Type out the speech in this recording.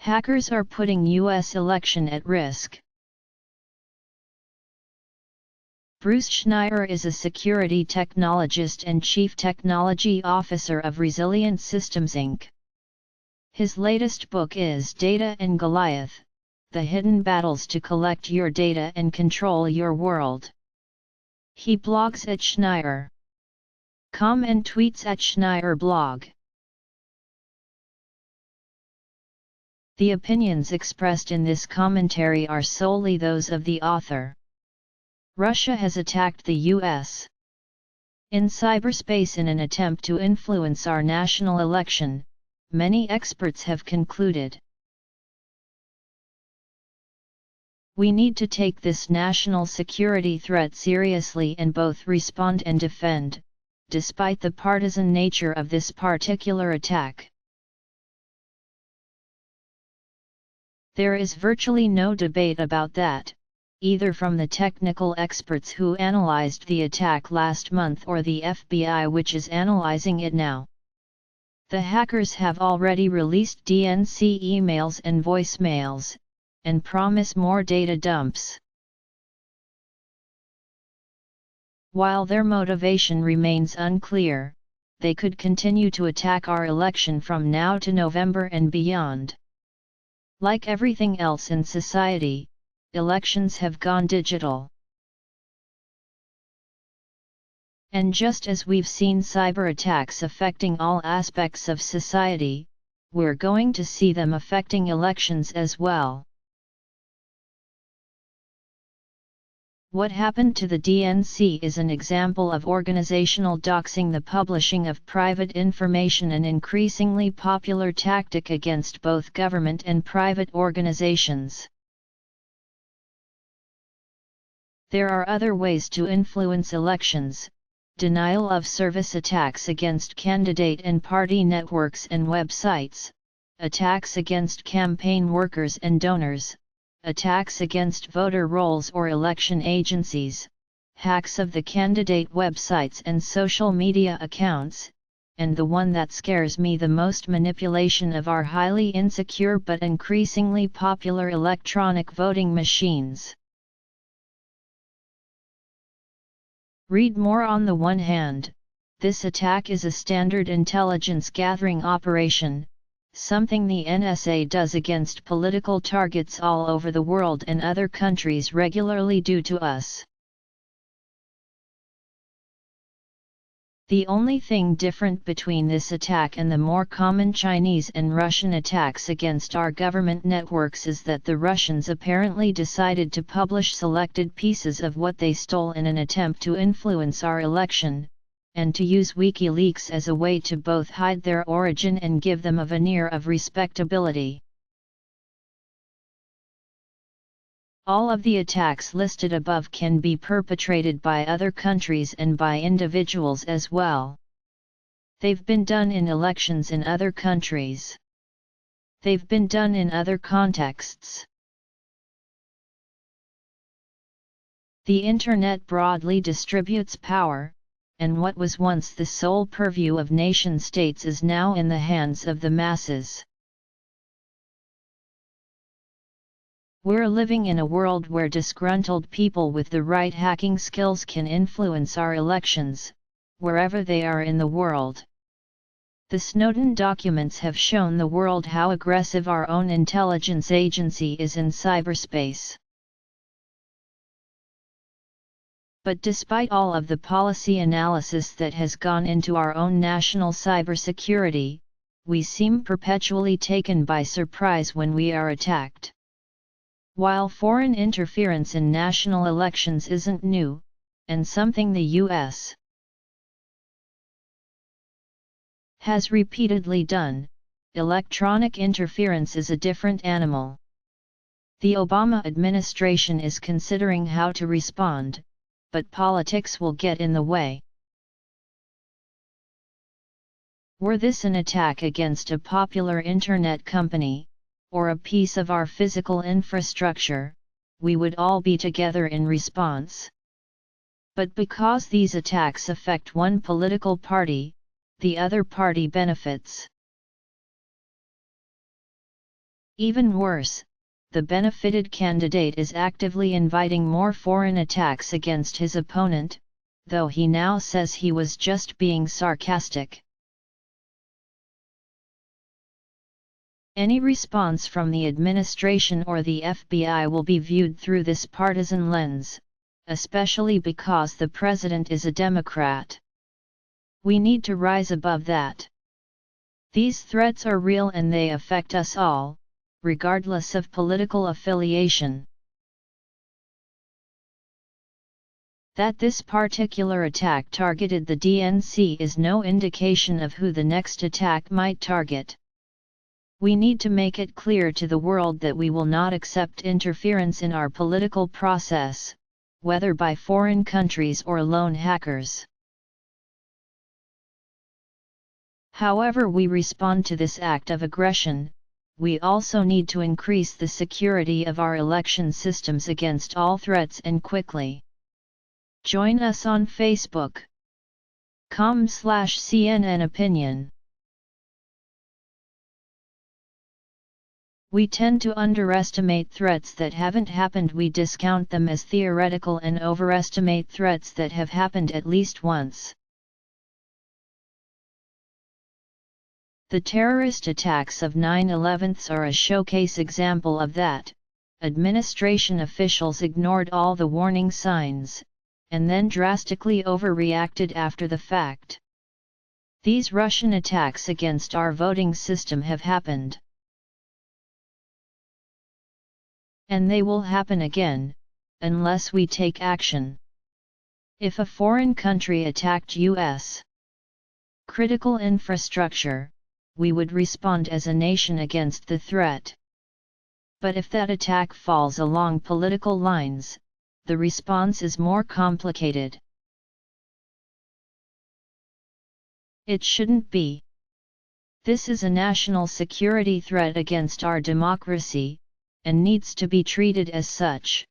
Hackers are putting U.S. election at risk. Bruce Schneier is a security technologist and Chief Technology Officer of Resilient Systems Inc. His latest book is Data and Goliath: The Hidden Battles to Collect Your Data and Control Your World. He blogs at Schneier.com and tweets at Schneier blog. The opinions expressed in this commentary are solely those of the author. Russia has attacked the U.S. in cyberspace in an attempt to influence our national election, many experts have concluded. We need to take this national security threat seriously and both respond and defend, despite the partisan nature of this particular attack. There is virtually no debate about that, either from the technical experts who analyzed the attack last month or the FBI, which is analyzing it now. The hackers have already released DNC emails and voicemails, and promise more data dumps. While their motivation remains unclear, they could continue to attack our election from now to November and beyond. Like everything else in society, elections have gone digital. And just as we've seen cyber attacks affecting all aspects of society, we're going to see them affecting elections as well. What happened to the DNC is an example of organizational doxing, the publishing of private information, an increasingly popular tactic against both government and private organizations. There are other ways to influence elections: denial of service attacks against candidate and party networks and websites, attacks against campaign workers and donors, attacks against voter rolls or election agencies, hacks of the candidate websites and social media accounts, and the one that scares me the most, manipulation of our highly insecure but increasingly popular electronic voting machines. Read more. On the one hand, this attack is a standard intelligence gathering operation, something the NSA does against political targets all over the world and other countries regularly do to us. The only thing different between this attack and the more common Chinese and Russian attacks against our government networks is that the Russians apparently decided to publish selected pieces of what they stole in an attempt to influence our election, and to use WikiLeaks as a way to both hide their origin and give them a veneer of respectability. All of the attacks listed above can be perpetrated by other countries and by individuals as well. They've been done in elections in other countries. They've been done in other contexts. The Internet broadly distributes power, and what was once the sole purview of nation-states is now in the hands of the masses. We're living in a world where disgruntled people with the right hacking skills can influence our elections, wherever they are in the world. The Snowden documents have shown the world how aggressive our own intelligence agency is in cyberspace. But despite all of the policy analysis that has gone into our own national cybersecurity, we seem perpetually taken by surprise when we are attacked. While foreign interference in national elections isn't new, and something the U.S. has repeatedly done, electronic interference is a different animal. The Obama administration is considering how to respond, but politics will get in the way. Were this an attack against a popular internet company, or a piece of our physical infrastructure, we would all be together in response. But because these attacks affect one political party, the other party benefits. Even worse, the benefited candidate is actively inviting more foreign attacks against his opponent, though he now says he was just being sarcastic. Any response from the administration or the FBI will be viewed through this partisan lens, especially because the president is a Democrat. We need to rise above that. These threats are real and they affect us all, regardless of political affiliation. That this particular attack targeted the DNC is no indication of who the next attack might target. We need to make it clear to the world that we will not accept interference in our political process, whether by foreign countries or lone hackers. However we respond to this act of aggression, we also need to increase the security of our election systems against all threats and quickly. Join us on Facebook.com/CNN Opinion. We tend to underestimate threats that haven't happened. We discount them as theoretical and overestimate threats that have happened at least once. The terrorist attacks of 9/11 are a showcase example of that. Administration officials ignored all the warning signs, and then drastically overreacted after the fact. These Russian attacks against our voting system have happened. And they will happen again, unless we take action. If a foreign country attacked U.S. critical infrastructure, we would respond as a nation against the threat. But if that attack falls along political lines, the response is more complicated. It shouldn't be. This is a national security threat against our democracy, and needs to be treated as such.